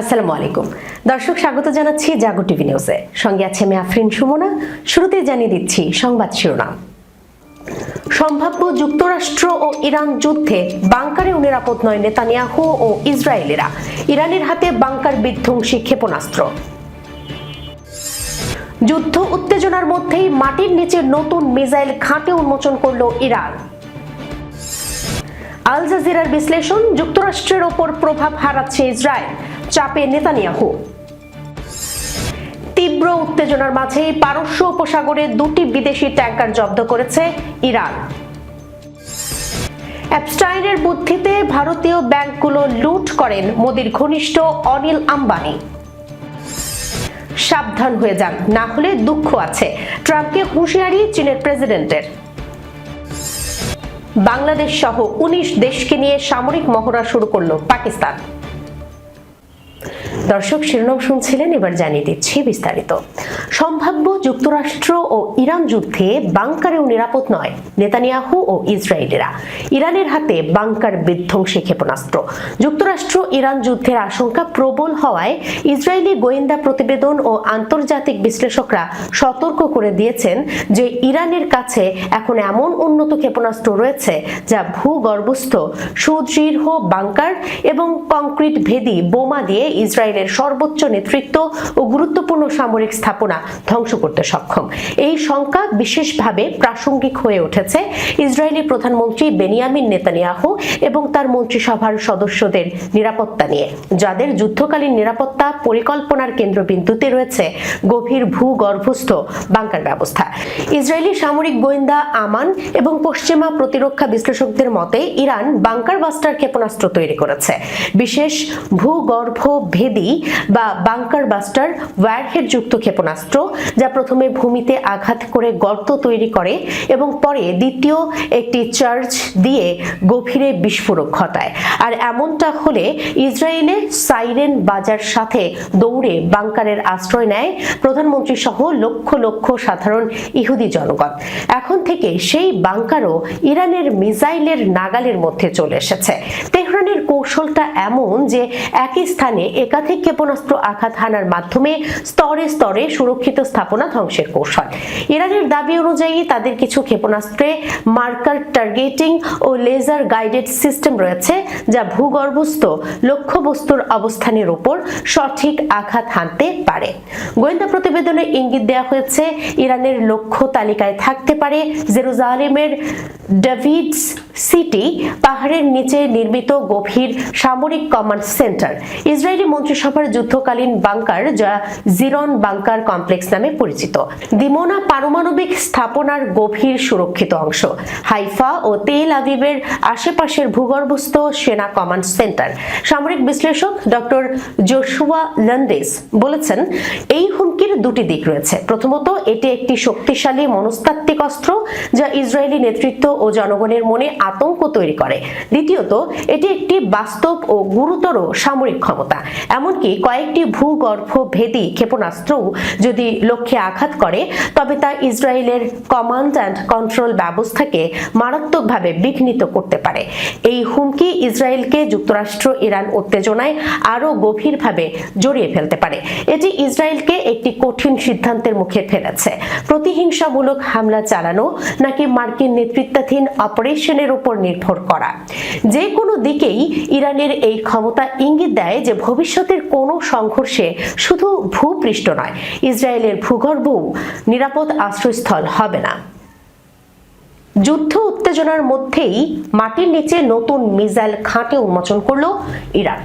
আসসালামু আলাইকুম দর্শক, স্বাগত জানাচ্ছি জাগো টিভি নিউজে। সঙ্গে আছে আমি আফরিন সুমনা। শুরুতেই জানিয়ে দিচ্ছি সংবাদ শিরোনাম। সম্ভাব্য যুক্তরাষ্ট্র ও ইরান যুদ্ধে বাংকারেও নিরাপদ নয় নেতানিয়াহু ও ইসরায়েলিরা। ইরানের হাতে বাংকার বিধ্বংসী ক্ষেপণাস্ত্র। যুদ্ধ উত্তেজনার মধ্যেই মাটির নিচে নতুন মিসাইল ঘাঁটি উন্মোচন করল ইরান। আল জাজিরার বিশ্লেষণ, যুক্তরাষ্ট্রের ওপর প্রভাব হারাচ্ছে ইসরায়েল, চাপে নেতানিয়াহু। তীব্র উত্তেজনার মাঝে পারস্য উপসাগরে দুটি বিদেশি ট্যাঙ্কার জব্দ করেছে ইরান। অ্যাপস্টাইনের বুদ্ধিতে ভারতীয় ব্যাংকগুলো লুট করেন মোদির ঘনিষ্ঠ অনিল আম্বানি। সাবধান হয়ে যান, না হলে দুঃখ আছে, ট্রাম্পকে হুঁশিয়ারি চীনের প্রেসিডেন্টের। বাংলাদেশ সহ 19 দেশকে নিয়ে সামরিক মহড়া শুরু করল পাকিস্তান। দর্শক, শিরোনাম শুনছিলেন, এবার জানিয়ে দিচ্ছি বিস্তারিত। সম্ভাব্য যুক্তরাষ্ট্র ও ইরান যুদ্ধে বাংকারেও নিরাপদ নয় নেতানিয়াহু ও ইসরায়েলিরা। ইরানের হাতে বাংকার বিধ্বংসী ক্ষেপণাস্ত্র। যুক্তরাষ্ট্র ইরান যুদ্ধের আশঙ্কা প্রবল হওয়ায় ইসরায়েলি গোয়েন্দা প্রতিবেদন ও আন্তর্জাতিক বিশ্লেষকরা সতর্ক করে দিয়েছেন যে ইরানের কাছে এখন এমন উন্নত ক্ষেপণাস্ত্র রয়েছে যা ভূগর্ভস্থ সুদৃঢ় বাংকার এবং কংক্রিট ভেদী বোমা দিয়ে ইসরায়েলের সর্বোচ্চ নেতৃত্ব ও গুরুত্বপূর্ণ সামরিক স্থাপনা ধ্বংস করতে সক্ষম। এই শঙ্কা বিশেষভাবে প্রাসঙ্গিক হয়ে উঠেছে ইসরায়েলি প্রধানমন্ত্রী বেনিয়ামিন নেতানিয়াহু এবং তার মন্ত্রিসভার সদস্যদের নিরাপত্তা নিয়ে, যাদের যুদ্ধকালীন নিরাপত্তা পরিকল্পনার কেন্দ্রবিন্দুতে রয়েছে গভীর ভূগর্ভস্থ বাংকার ব্যবস্থা। ইসরায়েলি সামরিক গোয়েন্দা আমান এবং পশ্চিমা প্রতিরক্ষা বিশ্লেষকদের মতে ইরান বাংকার বাস্টার ক্ষেপণাস্ত্র তৈরি করেছে। বিশেষ ভূগর্ভ ভেদী বা বাংকার বাস্টার ওয়্যারহেড যুক্ত ক্ষেপণাস্ত্র, যা প্রথমে ভূমিতে আঘাত করে গর্ত তৈরি করে এবং পরে দ্বিতীয় একটি চার্জ দিয়ে গভীরে বিস্ফোরক ঘটায়। আর এমনটা হলে ইসরায়েলে সাইরেন বাজার সাথে দৌড়ে বাংকারের আশ্রয় নেয় প্রধানমন্ত্রী সহ লক্ষ লক্ষ সাধারণ ইহুদি জনগণ। এখন থেকে সেই বাংকারও ইরানের মিসাইলের নাগালের মধ্যে চলে এসেছে। তেহরানের কৌশলটা এমন যে একই স্থানে একাধিক ক্ষেপণাস্ত্র আঘাত হানার মাধ্যমে স্তরে স্তরে সুরক্ষিত স্থাপনা ধ্বংসের কৌশল। ইরানের দাবি অনুযায়ী তাদের কিছু ক্ষেপণাস্ত্রে মার্কার টার্গেটিং ও লেজার গাইডেড সিস্টেম রয়েছে, যা ভূগর্ভস্থ লক্ষ্যবস্তুর অবস্থানের উপর সঠিক আঘাত হানতে পারে। গোয়েন্দা প্রতিবেদনে ইঙ্গিত দেওয়া হয়েছে ইরানের লক্ষ্য তালিকায় থাকতে পারে জেরুজালেমের ডেভিডস সিটি, পাহাড়ের নিচে নির্মিত গভীর সামরিক কমান্ড সেন্টার, ইসরায়েলি মন্ত্রিসভার যুদ্ধকালীন বাংকার যা জিরন বাংকার কমপ্লেক্স নামে পরিচিত, দিমোনা পারমাণবিক স্থাপনার গভীর সুরক্ষিত অংশ, হাইফা ও তেল আভিভের আশেপাশের ভূগর্ভস্থ সেনা কমান্ড সেন্টার। সামরিক বিশ্লেষক ডক্টর জোশুয়া লান্ডেস বলেছেন, এই হুমকির দুটি দিক রয়েছে। প্রথমত, এটি একটি শক্তিশালী মনস্তাত্ত্বিক অস্ত্র যা ইসরায়েলি নেতৃত্ব ও জনগণের মনে আতঙ্ক তৈরি করে। দ্বিতীয়ত, এটি একটি বাস্তব ও গুরুতর সামরিক ক্ষমতা। এমনকি কয়েকটি ভূগর্ভ ভেদী ক্ষেপণাস্ত্রও যদি লক্ষ্যে আঘাত করে, তবে তা ইসরায়েলের কমান্ড অ্যান্ড কন্ট্রোল ব্যবস্থাকে মারাত্মকভাবে বিঘ্নিত করতে পারে। এই হুমকি ইসরায়েলকে যুক্তরাষ্ট্র ইরান উত্তেজনায় আরো গভীরভাবে জড়িয়ে ফেলতে পারে। এটি ইসরায়েলকে একটি কঠিন সিদ্ধান্তের মুখে ফেলেছে: প্রতিহিংসামূলক হামলা চালানো নাকি মার্কিন নেতৃত্বাধীন অপারেশনের উপর নির্ভর করা। যে কোনো দিকেই ইরানের এই ক্ষমতা ইঙ্গিত দেয় যে ভবিষ্যতের কোনো সংঘর্ষে শুধু ভূপৃষ্ঠ নয়, ইসরায়েলের ভূগর্ভও নিরাপদ আশ্রয়স্থল হবে না। যুদ্ধ উত্তেজনার মধ্যেই মাটির নিচে নতুন মিসাইল ঘাঁটি উন্মোচন করল ইরান।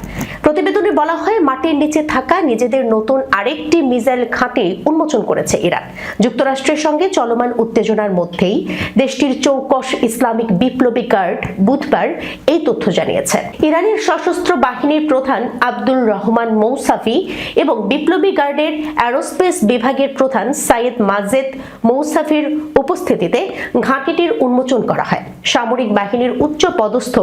প্রতিবেদনে বলা হয়, মাটির নিচে থাকা নিজেদের নতুন আরেকটি মিসাইল ঘাঁটি উন্মোচন করেছে ইরান। যুক্তরাষ্ট্রের সঙ্গে চলমান উত্তেজনার মধ্যেই দেশটির চৌকস ইসলামিক বিপ্লবী গার্ড বুধবার এই তথ্য জানিয়েছে। ইরানের সশস্ত্র বাহিনীর প্রধান আব্দুল রহমান মৌসাফি এবং বিপ্লবী গার্ডের অ্যারোস্পেস বিভাগের প্রধান সাইয়েদ মাজেদ মৌসাফির উপস্থিতিতে ঘাঁটিটির উন্মোচন করা হয়। সামরিক বাহিনীর উচ্চ পদস্থ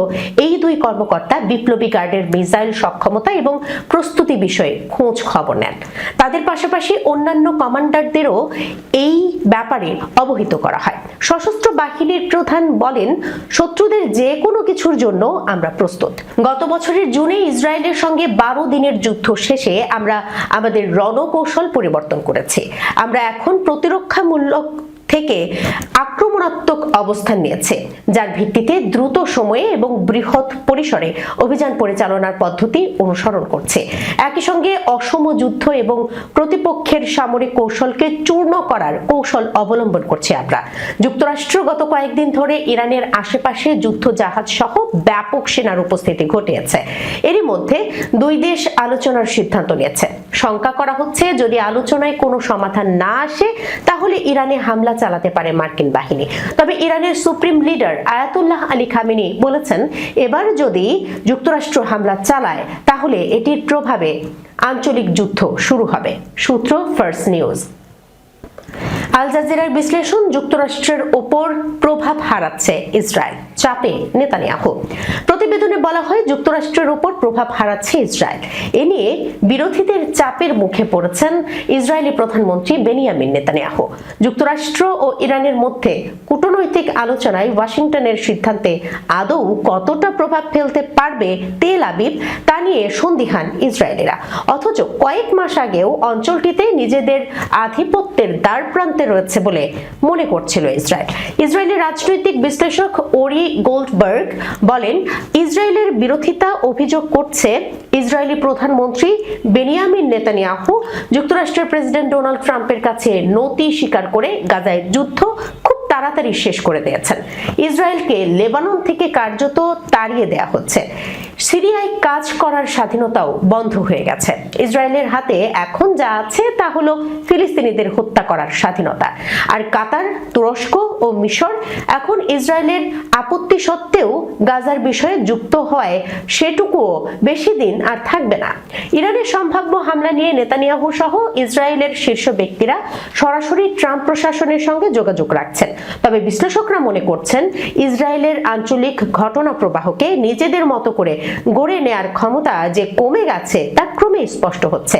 এই দুই কর্মকর্তা বিপ্লবী গার্ডের মিসাইল সক্ষমতা এবং প্রস্তুতি বিষয়ে খোঁজ খবর নেন। তাদের পাশাপাশি অন্যান্য কমান্ডারদেরও এই ব্যাপারে অবহিত করা হয়। সশস্ত্র বাহিনীর প্রধান বলেন, শত্রুদের যে কোনো কিছুর জন্য আমরা প্রস্তুত। গত বছরের জুনে ইসরায়েলের সঙ্গে 12 দিনের যুদ্ধ শেষে আমরা আমাদের রণকৌশল পরিবর্তন করেছি। আমরা এখন প্রতিরক্ষামূলক থেকে আক্রমণাত্মক অবস্থান নিয়েছে, যার ভিত্তিতে দ্রুত সময়ে এবং বৃহৎ পরিসরে অভিযান পরিচালনার পদ্ধতি অনুসরণ করছে। একই সঙ্গে অসম যুদ্ধ এবং প্রতিপক্ষের সামরিক কৌশলকে চূর্ণ করার কৌশল অবলম্বন করছে আমরা। যুক্তরাষ্ট্র গত কয়েকদিন ধরে ইরানের আশেপাশে যুদ্ধ জাহাজ সহ ব্যাপক সেনার উপস্থিতি ঘটিয়েছে। এরই মধ্যে দুই দেশ আলোচনার সিদ্ধান্ত নিয়েছে। শঙ্কা করা হচ্ছে, যদি আলোচনায় কোনো সমাধান না আসে তাহলে ইরানে হামলা চালাতে পারে মার্কিন বাহিনী। তবে ইরানের supreme leader Ayatollah Ali Khamenei বলেছেন, এবার যদি যুক্তরাষ্ট্র হামলা চালায় তাহলে এটির প্রভাবে আঞ্চলিক যুদ্ধ শুরু হবে। সূত্র ফার্স্ট নিউজ। আল জাজিরার বিশ্লেষণ, যুক্তরাষ্ট্রের ওপর প্রভাব হারাচ্ছে ইসরায়েল, চাপে নেতানিয়াহু। প্রতিবেদনে বলা হয়, যুক্তরাষ্ট্রের ওপর প্রভাব হারাচ্ছে ইসরায়েল। এ নিয়ে বিরোধীদের চাপের মুখে পড়েছেন ইসরায়েলি প্রধানমন্ত্রী বেনিয়ামিন নেতানিয়াহু। যুক্তরাষ্ট্র ও ইরানের মধ্যে কূটনৈতিক আলোচনায় ওয়াশিংটনের সিদ্ধান্তে আদৌ কতটা প্রভাব ফেলতে পারবে তেল আবিব, তা নিয়ে সন্দিহান ইসরায়েলিরা। অথচ কয়েক মাস আগেও অঞ্চলটিতে নিজেদের আধিপত্যের দ্বারপ্রান্তে রয়েছে বলে মনে করছিল ইসরায়েল। ইসরায়েলের রাজনৈতিক বিশ্লেষক ওরি গোল্ডবার্গ বলেন, ইসরায়েলের বিরোধিতা অভিযোগ করছে ইসরায়েলি প্রধানমন্ত্রী বেনিয়ামিন নেতানিয়াহু যুক্তরাষ্ট্রের প্রেসিডেন্ট ডোনাল্ড ট্রাম্পের কাছে নতি স্বীকার করে গাজায় যুদ্ধ খুব তাড়াতাড়ি শেষ করে দিয়েছেন। ইসরায়েলকে লেবানন থেকে কার্যত তাড়িয়ে দেয়া হচ্ছে। সিরিয়ায় কাজ করার স্বাধীনতাও বন্ধ হয়ে গেছে। ইসরায়েলের হাতে এখন যা আছে তা হলো ফিলিস্তিনিদের হত্যা করার স্বাধীনতা। আর কাতার, তুরস্ক ও মিশর এখন ইসরায়েলের আপত্তি সত্ত্বেও গাজার বিষয়ে যুক্ত হয়, সেটুকুও বেশি দিন আর থাকবে না। ইরানের সম্ভাব্য হামলা নিয়ে নেতানিয়াহু সহ ইসরায়েলের শীর্ষ ব্যক্তিরা সরাসরি ট্রাম্প প্রশাসনের সঙ্গে যোগাযোগ রাখছেন। তবে বিশ্লেষকরা মনে করছেন, ইসরায়েলের আঞ্চলিক ঘটনা প্রবাহকে নিজেদের মতো করে গড়ে নেয়ার ক্ষমতা যে কমে গেছে তা ক্রমে স্পষ্ট হচ্ছে।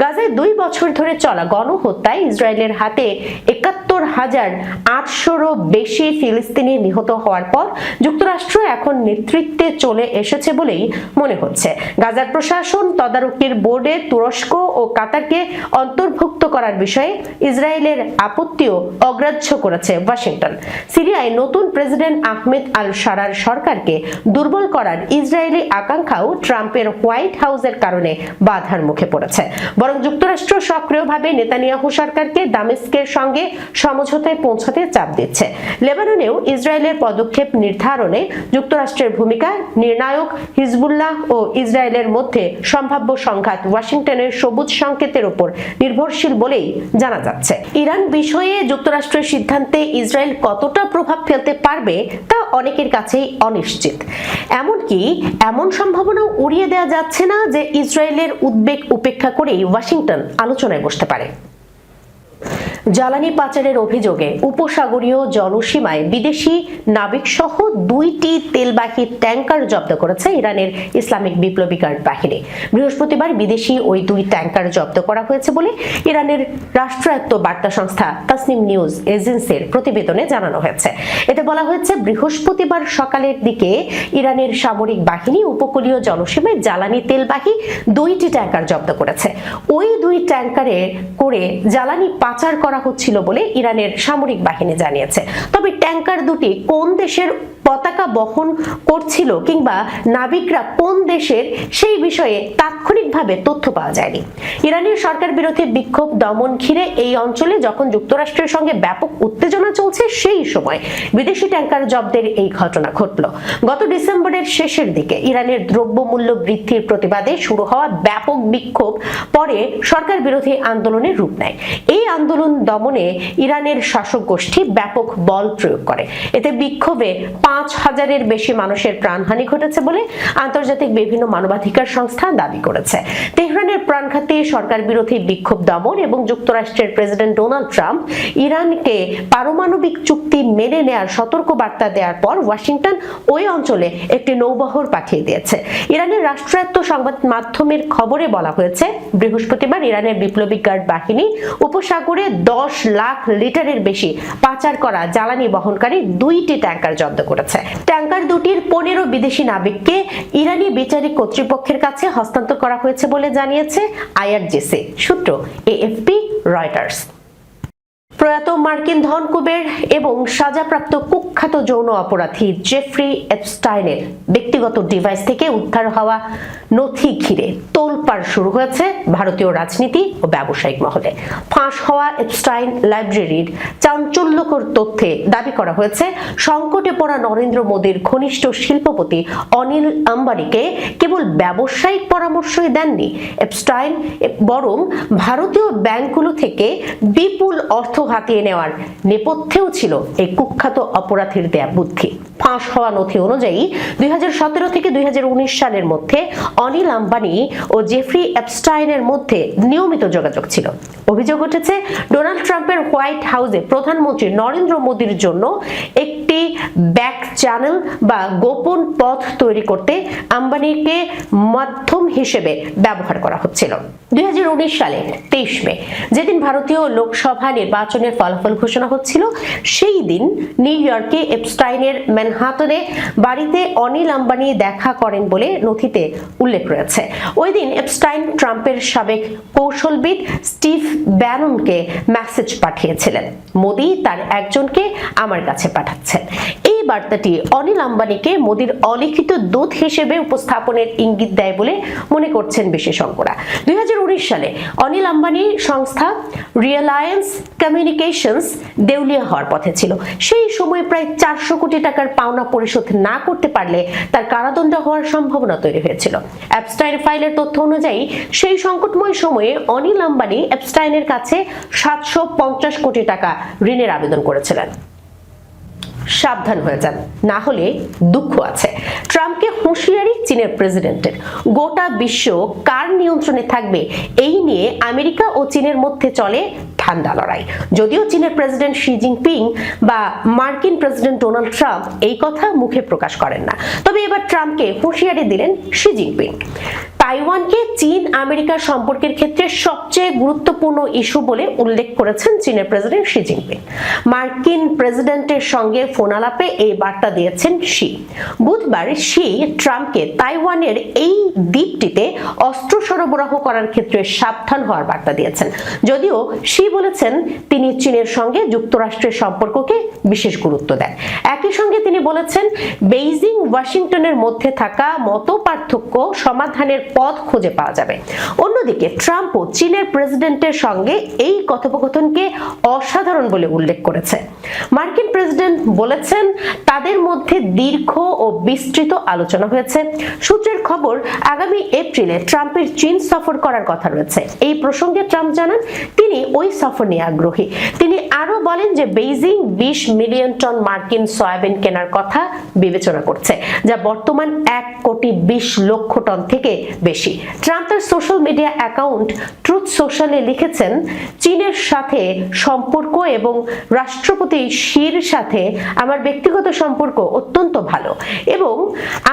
গাজায় 2 বছর ধরে চলা গণহত্যায় ইসরায়েলের হাতে 71,800-রও বেশি ফিলিস্তিনি নিহত হওয়ার পর যুক্তরাষ্ট্র এখন নেতৃত্বে চলে এসেছে বলেই মনে হচ্ছে। গাজার প্রশাসন তদারকির বোর্ডে তুরস্ক ও কাতারকে অন্তর্ভুক্ত করার বিষয়ে ইসরায়েলের আপত্তিও অগ্রাহ্য করেছে ওয়াশিংটন। সিরিয়ায় নতুন প্রেসিডেন্ট আহমেদ আল শারার সরকারকে দুর্বল করার ইসরায়েলি আকাঙ্ক্ষাও ট্রাম্পের হোয়াইট হাউসের কারণে বাধার মুখে পড়েছে। বরং যুক্তরাষ্ট্র সক্রিয়ভাবে নেতানিয়াহু সরকারকে দামেস্কের সঙ্গে সমঝোতায় পৌঁছাতে চাপ দিচ্ছে। লেবাননেও ইসরায়েলের পদক্ষেপ নির্ধারণে যুক্তরাষ্ট্রের ভূমিকা নির্ণায়ক। হিজবুল্লাহ ও ইসরায়েলের মধ্যে সম্ভাব্য সংঘাত ওয়াশিংটনের সবুজ সংকেতের উপর নির্ভরশীল বলেই জানা যাচ্ছে। ইরান বিষয়ে যুক্তরাষ্ট্রের সিদ্ধান্তে ইসরায়েল কতটা প্রভাব ফেলতে পারবে তা অনেকের কাছেই অনিশ্চিত। এমনকি এমন সম্ভাবনাও উড়িয়ে দেওয়া যাচ্ছে না যে ইসরায়েলের উদ্বেগ উপেক্ষা করেই ওয়াশিংটন আলোচনায় বসতে পারে। জ্বালানি পাচারের অভিযোগে উপসাগরীয় জলসীমায় বিদেশি নাবিকসহ 2টি তেলবাহী ট্যাঙ্কার জব্দ করেছে ইরানের ইসলামিক বিপ্লবী গার্ড বাহিনী। বৃহস্পতিবার বিদেশি ওই 2 ট্যাঙ্কার জব্দ করা হয়েছে বলে ইরানের রাষ্ট্রায়ত্ত বার্তা সংস্থা তাসনিম নিউজ এজেন্সির প্রতিবেদনে জানানো হয়েছে। এতে বলা হয়েছে, বৃহস্পতিবার সকালের দিকে ইরানের সামরিক বাহিনী উপকূলীয় জলসীমায় জ্বালানি তেলবাহী 2টি ট্যাঙ্কার জব্দ করেছে। ওই 2 ট্যাঙ্কারে করে জ্বালানি পাচার করা হচ্ছিল বলে ইরানের সামরিক বাহিনী জানিয়েছে। তবে ট্যাঙ্কার দুটি কোন দেশের পতাকা বহন করছিল কিংবা নাবিকরা কোন দেশের সেই বিষয়ে তাৎক্ষণিকভাবে তথ্য পাওয়া যায়নি। ইরানের সরকার বিরোধী বিক্ষোভ দমন ঘিরে এই অঞ্চলে যখন যুক্তরাষ্ট্রের সঙ্গে ব্যাপক উত্তেজনা চলছে, সেই সময় বিদেশি ট্যাঙ্কার জব্দের এই ঘটনা ঘটল। গত ডিসেম্বরের শেষের দিকে ইরানের দ্রব্যমূল্য বৃদ্ধির প্রতিবাদে শুরু হওয়া ব্যাপক বিক্ষোভ পরে সরকার বিরোধী আন্দোলনের রূপ নেয়। এই আন্দোলন দমনে ইরানের শাসক গোষ্ঠী ব্যাপক বল প্রয়োগ করে। এতে বিক্ষোভে 5,000-এর বেশি মানুষের প্রাণহানি ঘটেছে বলে আন্তর্জাতিক বিভিন্ন মানবাধিকার সংস্থা দাবি করেছে। তেহরানের প্রাণঘাতী সরকার বিরোধী বিক্ষোভ দমন এবং যুক্তরাষ্ট্রের প্রেসিডেন্ট ডোনাল্ড ট্রাম্প ইরানকে পারমাণবিক চুক্তি মেনে নেয়ার সতর্ক বার্তা দেওয়ার পর ওয়াশিংটন ওই অঞ্চলে একটি নৌবহর পাঠিয়ে দিয়েছে। ইরানের রাষ্ট্রায়ত্ত সংবাদ মাধ্যমের খবরে বলা হয়েছে, বৃহস্পতিবার ইরানের বিপ্লবী গার্ড বাহিনী উপসাগরে 10 লাখ লিটারের বেশি পাচার করা জ্বালানি বহনকারী 2টি ট্যাঙ্কার জব্দ করেছে। ট্যাঙ্কার দুটির 15 বিদেশি নাবিককে ইরানি বিচারিক কর্তৃপক্ষের কাছে হস্তান্তর করা হয়েছে বলে জানিয়েছে আইআরজিসি সূত্র, এএফপি, রয়টার্স। প্রয়াত মার্কিন ধনকুবের এবং সাজাপ্রাপ্ত কুখ্যাত যৌন অপরাধী জেফ্রি এপস্টাইনের ব্যক্তিগত ডিভাইস থেকে উদ্ধার হওয়া নথি ঘিরে তোলপাড় শুরু হয়েছে ভারতীয় রাজনীতি ও ব্যবসায়িক মহলে। ফাঁস হওয়া এপস্টাইন লাইব্রেরির চাঞ্চল্যকর তথ্যে দাবি করা হয়েছে, সংকটে পড়া নরেন্দ্র মোদীর ঘনিষ্ঠ শিল্পপতি অনিল আম্বানিকে কেবল ব্যবসায়িক পরামর্শই দেননি এপস্টাইন, বরং ভারতীয় ব্যাংকগুলো থেকে বিপুল অর্থ হাতিয়ে নেওয়ার নেপথ্যেও ছিল এই কুখ্যাত অপরাধীর দেয়া বুদ্ধি। ফাঁস হওয়া নথি অনুযায়ী 2017 থেকে 2019 সালের মধ্যে অনিল আম্বানি ও জেফ্রি এপস্টাইনের মধ্যে নিয়মিত যোগাযোগ ছিল। অভিযোগ উঠেছে, ডোনাল্ড ট্রাম্পের হোয়াইট হাউসে প্রধানমন্ত্রী নরেন্দ্র মোদীর জন্য একটি ব্যাক চ্যানেল বা গোপন পথ তৈরি করতে আম্বানিকে মাধ্যম হিসেবে ব্যবহার করা হচ্ছিল। 2019 সালে 23 মে, যেদিন ভারতীয় লোকসভা নির্বাচনের ফলাফল ঘোষণা হচ্ছিল, সেই দিন নিউ ইয়র্কে এপস্টাইনের ম্যানহাটনে বাড়িতে অনিল আম্বানি দেখা করেন বলে নথিতে উল্লেখ রয়েছে। ওই দিন এপস্টাইন ট্রাম্পের সাবেক কৌশলবিদ স্টিভ ব্যাননকে মেসেজ পাঠিয়েছিলেন, মোদি তার একজনকে আমার কাছে পাঠাচ্ছেন। এই বার্তাটি অনিল আম্বানিকে মোদির অলিখিত দূত হিসেবে উপস্থাপনের ইঙ্গিত দেয় বলে মনে করছেন বিশেষজ্ঞরা। 2019 সালে অনিল আম্বানির সংস্থা রিলায়েন্স কমিউনিকেশনস দেউলিয়া হওয়ার পথে ছিল। সেই সময় প্রায় 400 কোটি টাকার পাওনা পরিশোধ না করতে পারলে তার কারাদণ্ড হওয়ার সম্ভাবনা তৈরি হয়েছিল। এপস্টাইন ফাইলের তথ্য অনুযায়ী সেই সংকটময় সময়ে অনিল আম্বানি এপস্টাইনের কাছে 750 কোটি টাকা ঋণের আবেদন করেছিলেন। সাবধান হয়ে যান, না হলে দুঃখ আছে। ট্রাম্পকে হুঁশিয়ারি চীনের প্রেসিডেন্টের। গোটা বিশ্ব কার নিয়ন্ত্রণে থাকবে, এই নিয়ে আমেরিকা ও চীনের মধ্যে চলে ঠান্ডা লড়াই। যদিও চীনের প্রেসিডেন্ট শি জিনপিং বা মার্কিন প্রেসিডেন্ট ডোনাল্ড ট্রাম্প এই কথা মুখে প্রকাশ করেন না, তবে এবার ট্রাম্পকে হুঁশিয়ারি দিলেন শি জিনপিং। তাইওয়ানকে চীন আমেরিকার সম্পর্কের ক্ষেত্রে সবচেয়ে গুরুত্বপূর্ণ ইস্যু বলে উল্লেখ করেছেন চীনের প্রেসিডেন্ট শি জিনপিং। মার্কিন প্রেসিডেন্টের সঙ্গে ফোন আলাপে এই বার্তা দিয়েছেন শি। বুধবার শি ট্রাম্পকে তাইওয়ানের এই দ্বীপটিতে অস্ত্র সরবরাহ করার ক্ষেত্রে সাবধান হওয়ার বার্তা দিয়েছেন। যদিও শি বলেছেন তিনি চীনের সঙ্গে যুক্তরাষ্ট্রের সম্পর্ককে বিশেষ গুরুত্ব দেন। একই সঙ্গে তিনি বলেছেন, বেইজিং ওয়াশিংটনের মধ্যে থাকা মতপার্থক্য সমাধানের পথ খুঁজে পাওয়া যাবে। অন্যদিকে ট্রাম্পও চীনের প্রেসিডেন্টের সঙ্গে এই কথোপকথনকে অসাধারণ বলে উল্লেখ করেছে। মার্কিন প্রেসিডেন্ট বলেছেন তাদের মধ্যে দীর্ঘ ও বিস্তৃত আলোচনা হয়েছে। সূত্রের খবর, আগামী এপ্রিলে ট্রাম্পের চীন সফর করার কথা রয়েছে। এই প্রসঙ্গে ট্রাম্প জানান তিনি ওই সফর নিয়ে আগ্রহী। তিনি আরো বলেন যে বেইজিং 20 মিলিয়ন টন মার্কিন সয়াবিন কেনার কথা বিবেচনা করছে, যা বর্তমান 1 কোটি 20 লক্ষ টন থেকে বেশি। ট্রাম্প তার সোশ্যাল মিডিয়া অ্যাকাউন্ট ট্রুথ সোশ্যালে লিখেছেন, চীনের সাথে সম্পর্ক এবং রাষ্ট্রপতি শির সাথে আমার ব্যক্তিগত সম্পর্ক অত্যন্ত ভালো এবং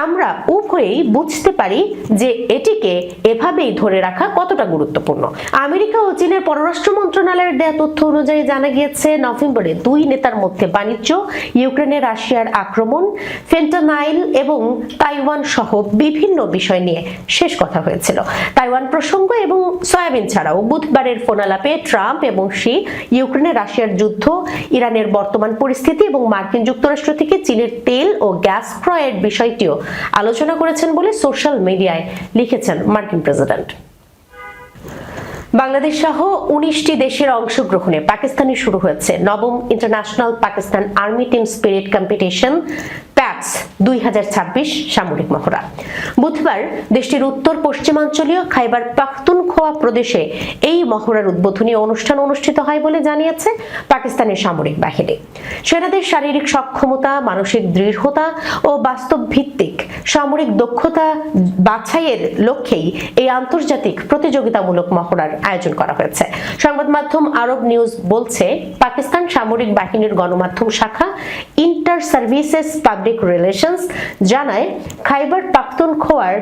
আমরা উভয়েই বুঝতে পারি যে এটিকে এভাবেই ধরে রাখা কতটা গুরুত্বপূর্ণ। আমেরিকা ও চীনের পররাষ্ট্র মন্ত্রণালয়ের দেয়া তথ্য অনুযায়ী জানা গিয়েছে, নভেম্বরে দুই নেতার মধ্যে বাণিজ্য, ইউক্রেনে রাশিয়ার আক্রমণ, ফেন্টানাইল এবং তাইওয়ান সহ বিভিন্ন বিষয় নিয়ে শেষ কথা হয়েছিল। তাইওয়ান প্রসঙ্গ এবং সয়াবিন ছাড়াও বুধবারের ফোন আলাপে ট্রাম্প এবং শি ইউক্রেনে রাশিয়ার যুদ্ধ, ইরানের বর্তমান পরিস্থিতি এবং মার্কিন যুক্তরাষ্ট্র থেকে চীনের তেল ও গ্যাস ক্রয়ের বিষয়টিও আলোচনা করেছেন বলে সোশ্যাল মিডিয়ায় লিখেছেন মার্কিন প্রেসিডেন্ট। বাংলাদেশ সহ 19টি দেশের অংশগ্রহণে পাকিস্তানে শুরু হয়েছে নবম international Pakistan army team spirit competition pack ducks 2026 সামরিক মহড়া। বুধবার দেশটির উত্তর পশ্চিমাঞ্চলীয় খাইবার পাখতুনখোয়া প্রদেশে এই মহড়ার উদ্বোধনী অনুষ্ঠান অনুষ্ঠিত হয় বলে জানিয়েছে পাকিস্তানের সামরিক বাহিনী। সেনাদের শারীরিক সক্ষমতা, মানসিক দৃঢ়তা ও বাস্তব ভিত্তিক সামরিক দক্ষতা বাছাইয়ের লক্ষ্যেই এই আন্তর্জাতিক প্রতিযোগিতামূলক মহড়ার আয়োজন করা হয়েছে। সংবাদ মাধ্যম আরব নিউজ বলছে, পাকিস্তান সামরিক বাহিনীর গণমাধ্যম শাখা ইন্টার সার্ভিসেস পাবলিক রিলেশনস জানায়, খাইবার পাখতুনখোয়ার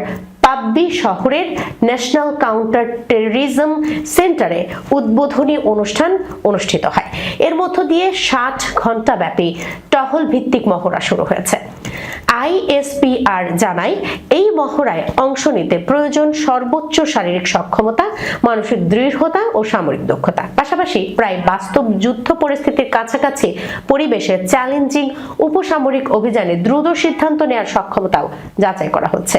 পাব্বি শহরের ন্যাশনাল কাউন্টার টেররিজম সেন্টারে উদ্বোধনী অনুষ্ঠান অনুষ্ঠিত হয়। এর মধ্য দিয়ে 60 ঘন্টা ব্যাপী টহল ভিত্তিক মহড়া শুরু হয়েছে। ISPR জানায়, এই মহড়ায় অংশ নিতে প্রয়োজন সর্বোচ্চ শারীরিক সক্ষমতা, মানসিক দৃঢ়তা ও সামরিক দক্ষতা, পাশাপাশি প্রায় বাস্তব যুদ্ধ পরিস্থিতির কাছাকাছি পরিবেশে চ্যালেঞ্জিং উপসামরিক অভিযানে দ্রুত সিদ্ধান্ত নেওয়ার সক্ষমতাও যাচাই করা হচ্ছে।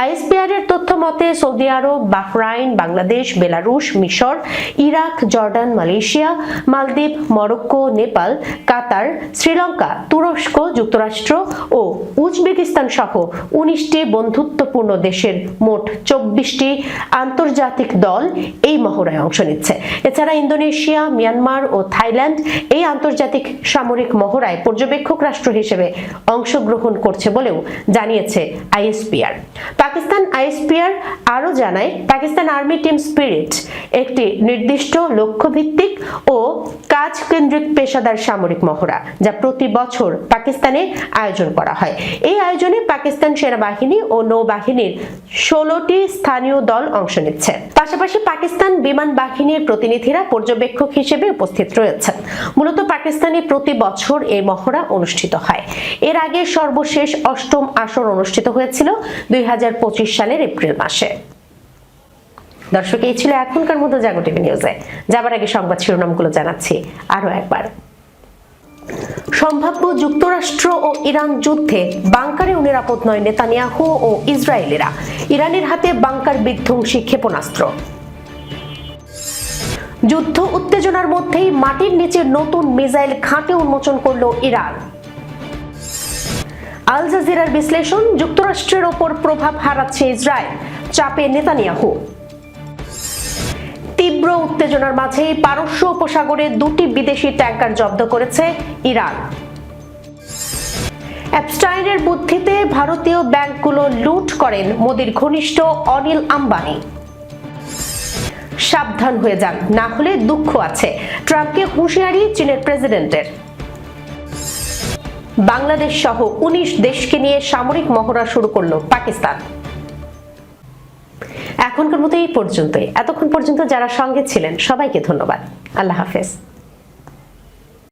ISPR এর তথ্য মতে, সৌদি আরব, বাহরাইন, বাংলাদেশ, বেলারুশ, মিশর, ইরাক, জর্ডান, মালয়েশিয়া, মালদ্বীপ, মরক্কো, নেপাল, কাতার, শ্রীলঙ্কা, তুরস্ক, যুক্তরাষ্ট্র ও উজবেকিস্তান সহ 19টি বন্ধুত্বপূর্ণ দেশের মোট 24টি আন্তর্জাতিক দল এই মহড়ায় অংশ নিচ্ছে। এছাড়া ইন্দোনেশিয়া, মিয়ানমার ও থাইল্যান্ড এই আন্তর্জাতিক সামরিক মহড়ায় পর্যবেক্ষক রাষ্ট্র হিসেবে অংশগ্রহণ করছে বলেও জানিয়েছে ISPR। পাকিস্তান ISPR আরও জানায়, পাকিস্তান আর্মি টিম স্পিরিট একটি নির্দিষ্ট লক্ষ্যভিত্তিক ও কাজ কেন্দ্রিক পেশাদার সামরিক মহড়া, যা প্রতি বছর পাকিস্তানে আয়োজন করা হয়। এই আয়োজনে পাকিস্তান সেনাবাহিনী ও নৌবাহিনীর 16টি স্থানীয় দল অংশ নিচ্ছে। পাশাপাশি পাকিস্তান বিমান বাহিনীর প্রতিনিধিরা পর্যবেক্ষক হিসেবে উপস্থিত রয়েছেন। মূলত পাকিস্তানে প্রতি বছর এই মহড়া অনুষ্ঠিত হয়। এর আগে সর্বশেষ 8ম আসর অনুষ্ঠিত হয়েছিল 2025 সালের এপ্রিল মাসে। দর্শক, এই ছিল এখনকার মতো জাগো টিভি নিউজে। যাবার আগে সংবাদ শিরোনামগুলো জানাচ্ছি আরো একবার। সম্ভাব্য যুক্তরাষ্ট্র ও ইরান যুদ্ধে বাংকারেও নিরাপদ নয় নেতানিয়াহু ও ইসরায়েলিরা, ইরানের হাতে বাংকার বিধ্বংসী ক্ষেপণাস্ত্র। যুদ্ধ উত্তেজনার মধ্যেই মাটির নিচে নতুন মিসাইল ঘাঁটি উন্মোচন করল ইরান। আল জাজিরার বিশ্লেষণ, যুক্তরাষ্ট্রের ওপর প্রভাব হারাচ্ছে ইসরায়েল, চাপে নেতানিয়াহু। তীব্র উত্তেজনার মাঝেই পারস্য উপসাগরে 2টি বিদেশি ট্যাঙ্কার জব্দ করেছে ইরান। অ্যাপস্টাইনের বুদ্ধিতে ভারতীয় ব্যাংকগুলো লুট করেন মোদির ঘনিষ্ঠ অনিল আম্বানি। সাবধান হয়ে যান, না হলে দুঃখ আছে, ট্রাম্পকে হুঁশিয়ারি চীনের প্রেসিডেন্টের। বাংলাদেশ সহ 19 দেশকে নিয়ে সামরিক মহড়া শুরু করল পাকিস্তান। এখনকার মতো এই পর্যন্তই। এতক্ষণ পর্যন্ত যারা সঙ্গে ছিলেন সবাইকে ধন্যবাদ। আল্লাহ হাফেজ।